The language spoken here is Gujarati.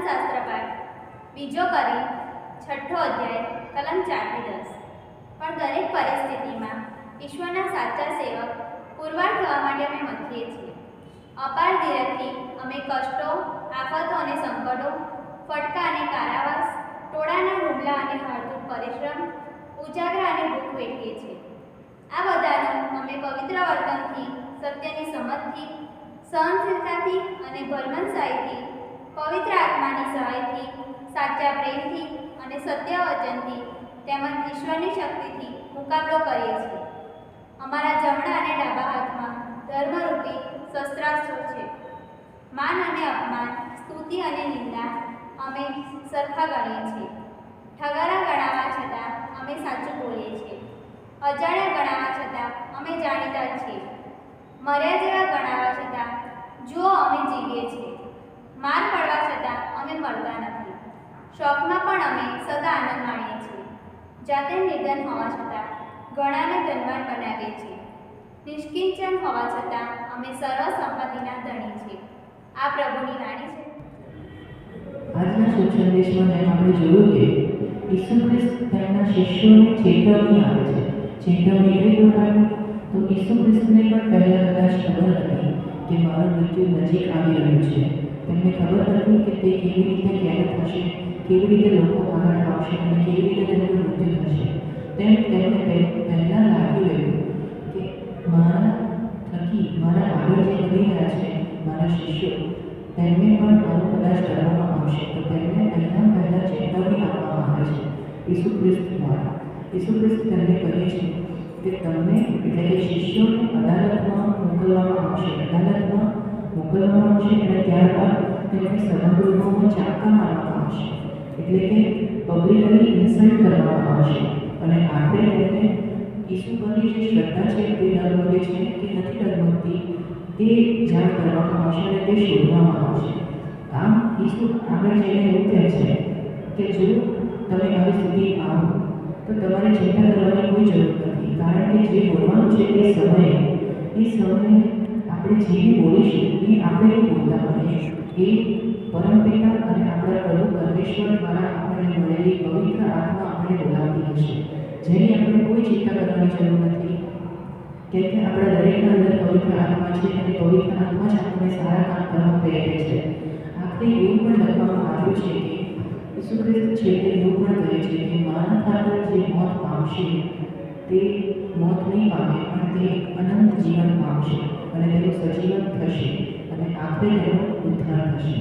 શાસ્ત્ર પાઠ બીજો કરી છઠ્ઠો અધ્યાય કલમ 4 થી 10। પણ દરેક પરિસ્થિતિમાં ઈશ્વરના સાચા સેવક પુરવાર થવા માટે અમે મથીએ છીએ। અપાર ધીરજથી અમે કષ્ટો, આફતો અને સંકટો, ફટકા અને કારાવાસ, ટોળાના હુમલા અને હાર્દિક પરિશ્રમ, ઉજાગરા અને ભૂખ વેઠીએ છીએ। આ બધાનું અમે પવિત્ર વર્તનથી, સત્યની સમજથી, સહનશીલતાથી અને ભલમનસાઈથી, પવિત્ર આત્માની સહાયથી, સાચા પ્રેમથી અને સત્ય વચનથી તેમજ ઈશ્વરની શક્તિથી મુકાબલો કરીએ છીએ। અમારા જમણા અને ડાબા હાથમાં ધર્મરૂપી શસ્ત્રાસ્ત્રો છે। માન અને અપમાન, સ્તુતિ અને નિંદા અમે સરખા ગણીએ છીએ। ઠગારા ગણાવા છતાં અમે સાચું બોલીએ છીએ। અજાણ્યા ગણાવા છતાં અમે જાણીતા છીએ। મર્યા જેવા ગણાવા છતાં જુઓ અમે જીવીએ છીએ। માર પડવા છતાં અમે મરતા નથી। શોકમાં પણ અમે સદા આનંદ માણીએ છીએ। જાતે નિર્ધન હોવા છતાં ઘણાને ધનવાન બનાવીએ છીએ। નિષ્કિંચન હોવા છતાં અમે સર્વ સંપત્તિના ધણી છીએ। આ પ્રભુની વાણી છે। આજના શુભ સંદેશમાં આપણે જોયું કે ઈસુ ખ્રિસ્ત તેમના શિષ્યોને ચેતવણી આપે છે। ચેતવણી કઈ પ્રકારની? તો ઈસુ ખ્રિસ્તને પણ પહેલા કદાચ ખબર હતી કે મારું મૃત્યુ નજીક આવી રહ્યું છે। તેમને ખબર હતી કે તે કેવી રીતે કેદ થશે, કેવી રીતે લોકો આગળ આવશે અને કેવી રીતે તેમનું મૃત્યુ થશે। તેમને પહેલા લાગી ગયું કે મારા થકી મારા આગળ જે બની રહ્યા છે મારા શિષ્યો, તેમને પણ આવું કદાચ કરવામાં આવશે, તો તેમને પહેલા ચેતવણી આપવામાં આવે છે ઈસુ ખ્રિસ્ત દ્વારા। ઈસુ ખ્રિસ્ત તેમને કહે છે કે તમને એટલે કે શિષ્યોને અદાલતમાં મોકલવામાં આવશે અને ત્યારબાદ તેમને સભાગૃહોમાં ચાબકા મારવામાં આવશે, એટલે કે પબ્લિકલી ઇન્સલ્ટ કરવામાં આવશે અને આખરે તેમને ઈસુ પરની જે શ્રદ્ધા છે તે ડગમગે છે કે નથી ડગમગતી તે જાણ કરવામાં આવશે અને તે શોધવામાં આવશે। આમ ઈસુ આગળ જઈને એવું કહે છે કે જો તમે આવી સ્થિતિ આવો તો તમારે ચિંતા કરવાની કોઈ જરૂર નથી, કારણ કે જે બોલવાનું છે તે સમયે આપણે જે બોલીશું એ આપણે નહીં બોલતા બનીએ, એ પરમપિતા અને આપણા પ્રભુ પરમેશ્વર દ્વારા આપણને મળેલી પવિત્ર આત્મા આપણે બોલાવતી હશે, જેની આપણે કોઈ ચિંતા કરવાની જરૂર નથી, કેમ કે આપણા દરેકના અંદર પવિત્ર આત્મા છે અને પવિત્ર આત્મા જ આપણને સારા કામ કરવા પ્રેરે છે। આખરે એવું પણ લખવામાં આવ્યું છે કે ઈસુ ખ્રિસ્ત છે તે એવું પણ કહે છે કે મારા ખાતર જે મોત પામશે તે મોત નહીં પામે, પણ તે અનંત જીવન પામશે અને તેનું સજીવન થશે અને આખરે તેનો ઉદ્ધાર થશે।